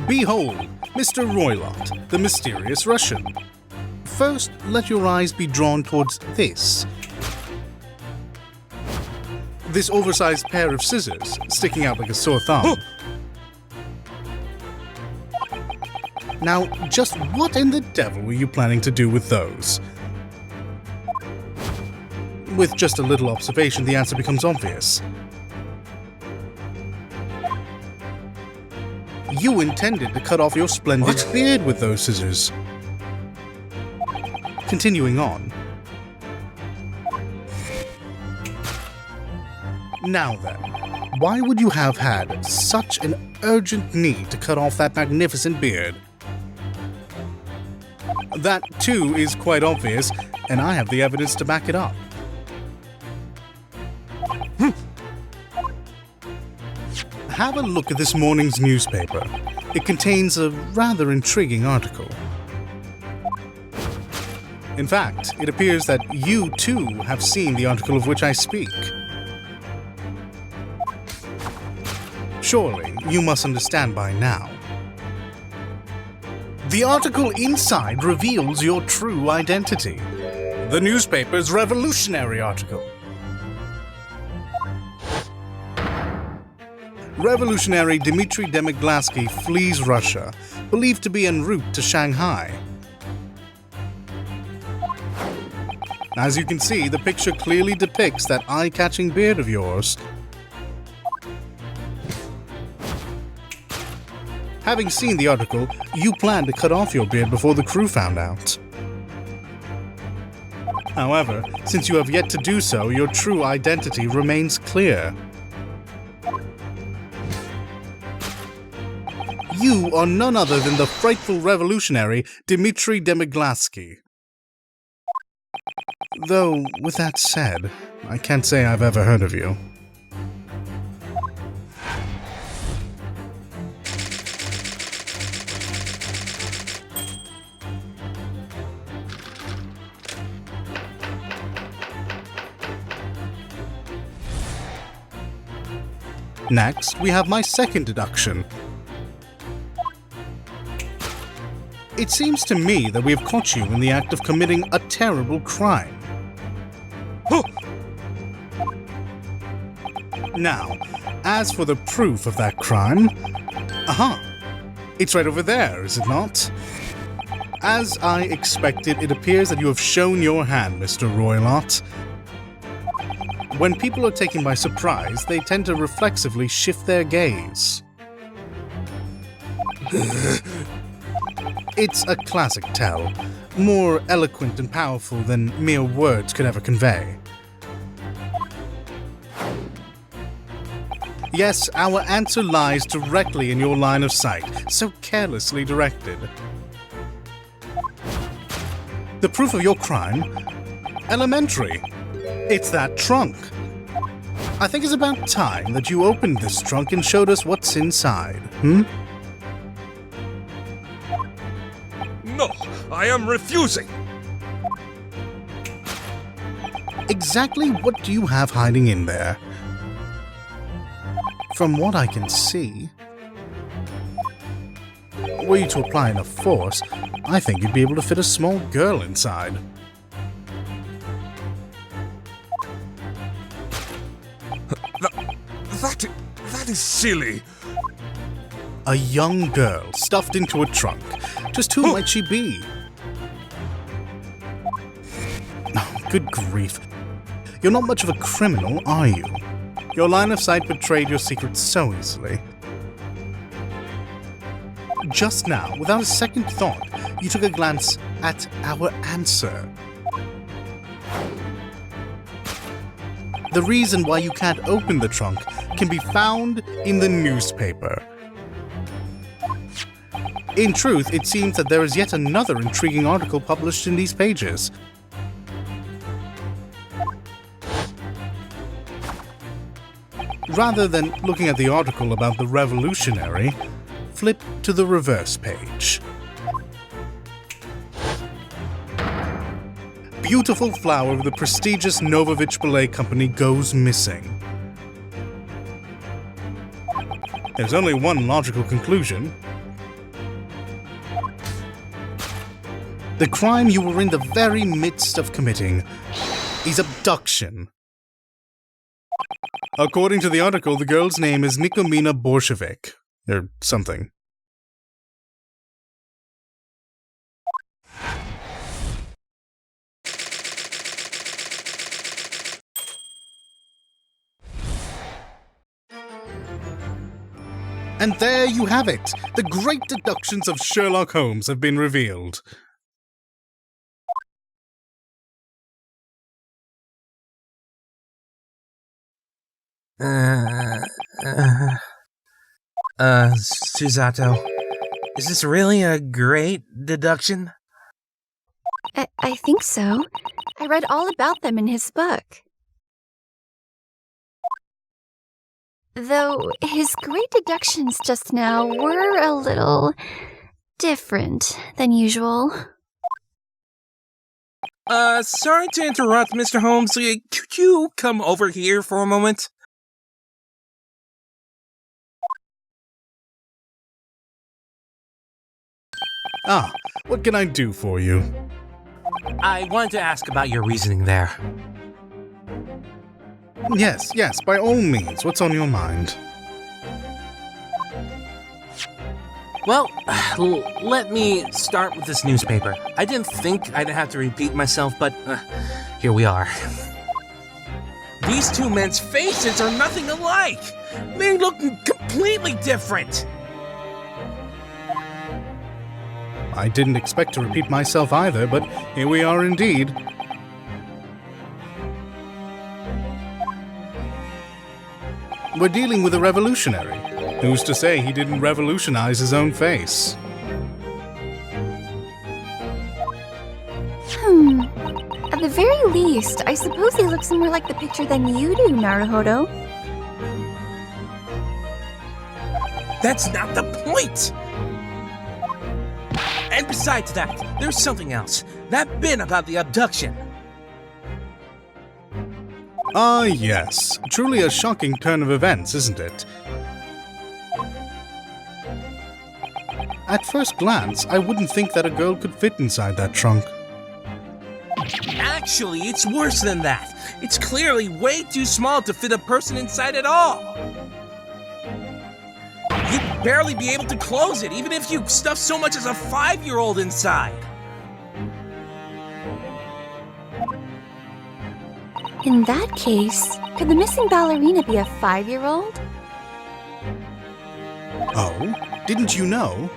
Behold, Mr. Roylott, the mysterious Russian. First, let your eyes be drawn towards this. This oversized pair of scissors, sticking out like a sore thumb. Now, just what in the devil were you planning to do with those? With just a little observation, the answer becomes obvious. You intended to cut off your splendid beard with those scissors. Continuing on. Now then, why would you have had such an urgent need to cut off that magnificent beard? That, too, is quite obvious, and I have the evidence to back it up. Have a look at this morning's newspaper. It contains a rather intriguing article. In fact, it appears that you, too, have seen the article of which I speak. Surely, you must understand by now. The article inside reveals your true identity. The newspaper's revolutionary article. Revolutionary Dmitry Demiglaski flees Russia, believed to be en route to Shanghai. As you can see, the picture clearly depicts that eye-catching beard of yours. Having seen the article, you planned to cut off your beard before the crew found out. However, since you have yet to do so, your true identity remains clear. You are none other than the frightful revolutionary Dmitry Demiglaski. Though, with that said, I can't say I've ever heard of you. Next, we have my second deduction. It seems to me that we have caught you in the act of committing a terrible crime. Now, as for the proof of that crime, it's right over there, is it not? As I expected, it appears that you have shown your hand, Mr. Roylott. When people are taken by surprise, they tend to reflexively shift their gaze. It's a classic tell, more eloquent and powerful than mere words could ever convey. Yes, our answer lies directly in your line of sight, so carelessly directed. The proof of your crime? Elementary. It's that trunk. I think it's about time that you opened this trunk and showed us what's inside, No, I am refusing. Exactly what do you have hiding in there? From what I can see, were you to apply enough force, I think you'd be able to fit a small girl inside. That is silly. A young girl stuffed into a trunk. Just who might she be? Oh, good grief. You're not much of a criminal, are you? Your line of sight betrayed your secret so easily. Just now, without a second thought, you took a glance at our answer. The reason why you can't open the trunk can be found in the newspaper. In truth, it seems that there is yet another intriguing article published in these pages. Rather than looking at the article about the revolutionary, flip to the reverse page. Beautiful flower of the prestigious Novovich Ballet Company goes missing. There's only one logical conclusion. The crime you were in the very midst of committing is abduction. According to the article, the girl's name is Nikomina Borshevik, or something. And there you have it! The great deductions of Sherlock Holmes have been revealed. Susato, is this really a great deduction? I think so. I read all about them in his book. Though his great deductions just now were a little different than usual. Sorry to interrupt, Mr. Holmes. Could you come over here for a moment? Ah, what can I do for you? I wanted to ask about your reasoning there. Yes, by all means. What's on your mind? Well, let me start with this newspaper. I didn't think I'd have to repeat myself, but here we are. These two men's faces are nothing alike! They look completely different! I didn't expect to repeat myself either, but here we are indeed. We're dealing with a revolutionary. Who's to say he didn't revolutionize his own face? At the very least, I suppose he looks more like the picture than you do, Naruhodō. That's not the point! And besides that, there's something else. That bit about the abduction. Ah, yes. Truly a shocking turn of events, isn't it? At first glance, I wouldn't think that a girl could fit inside that trunk. Actually, it's worse than that. It's clearly way too small to fit a person inside at all. You'd barely be able to close it, even if you stuffed so much as a 5-year-old inside. In that case, could the missing ballerina be a 5-year-old? Oh? Didn't you know?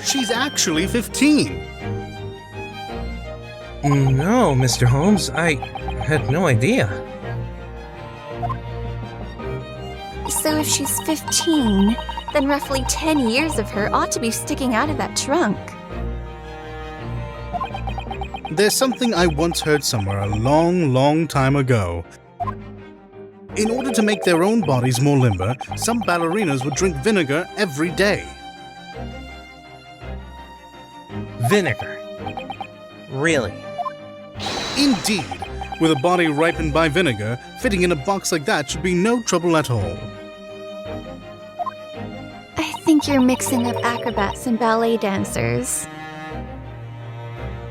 She's actually 15! No, Mr. Holmes, I had no idea. So if she's 15, then roughly 10 years of her ought to be sticking out of that trunk. There's something I once heard somewhere a long time ago. In order to make their own bodies more limber, some ballerinas would drink vinegar every day. Vinegar? Really? Indeed! With a body ripened by vinegar, fitting in a box like that should be no trouble at all. I think you're mixing up acrobats and ballet dancers.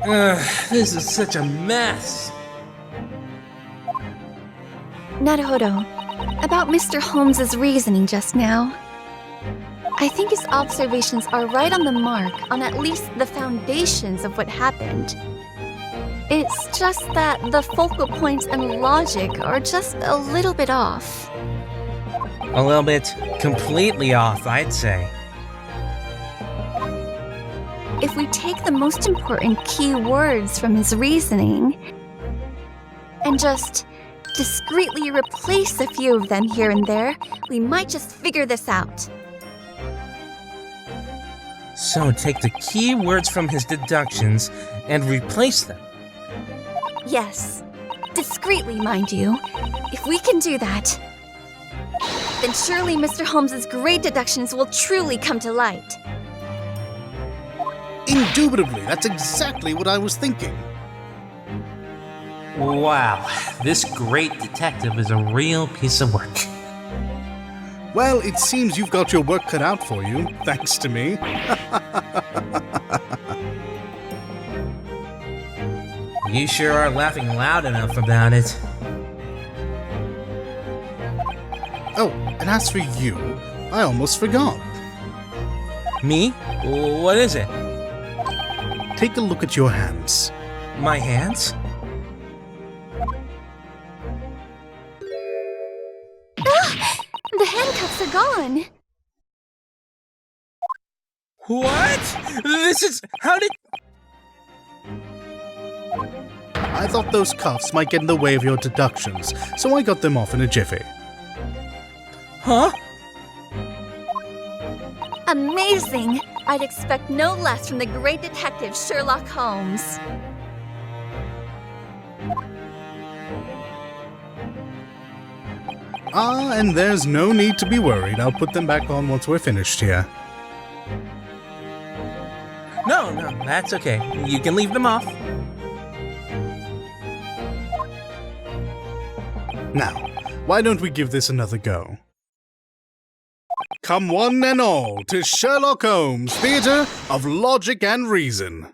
This is such a mess. Naruhodō, about Mr. Holmes's reasoning just now. I think his observations are right on the mark on at least the foundations of what happened. It's just that the focal points and logic are just a little bit off. A little bit completely off, I'd say. If we take the most important key words from his reasoning and just discreetly replace a few of them here and there, we might just figure this out. So take the key words from his deductions and replace them. Yes, discreetly, mind you. If we can do that, then surely Mr. Holmes's great deductions will truly come to light. Indubitably, that's exactly what I was thinking. Wow, this great detective is a real piece of work. Well, it seems you've got your work cut out for you, thanks to me. You sure are laughing loud enough about it. Oh, and as for you, I almost forgot. Me? What is it? Take a look at your hands. My hands? The handcuffs are gone. What? This is... How did... I thought those cuffs might get in the way of your deductions, so I got them off in a jiffy. Huh? Amazing! I'd expect no less from the great detective Sherlock Holmes. Ah, and there's no need to be worried. I'll put them back on once we're finished here. No, that's okay. You can leave them off. Now, why don't we give this another go? Come one and all to Sherlock Holmes' Theatre of Logic and Reason.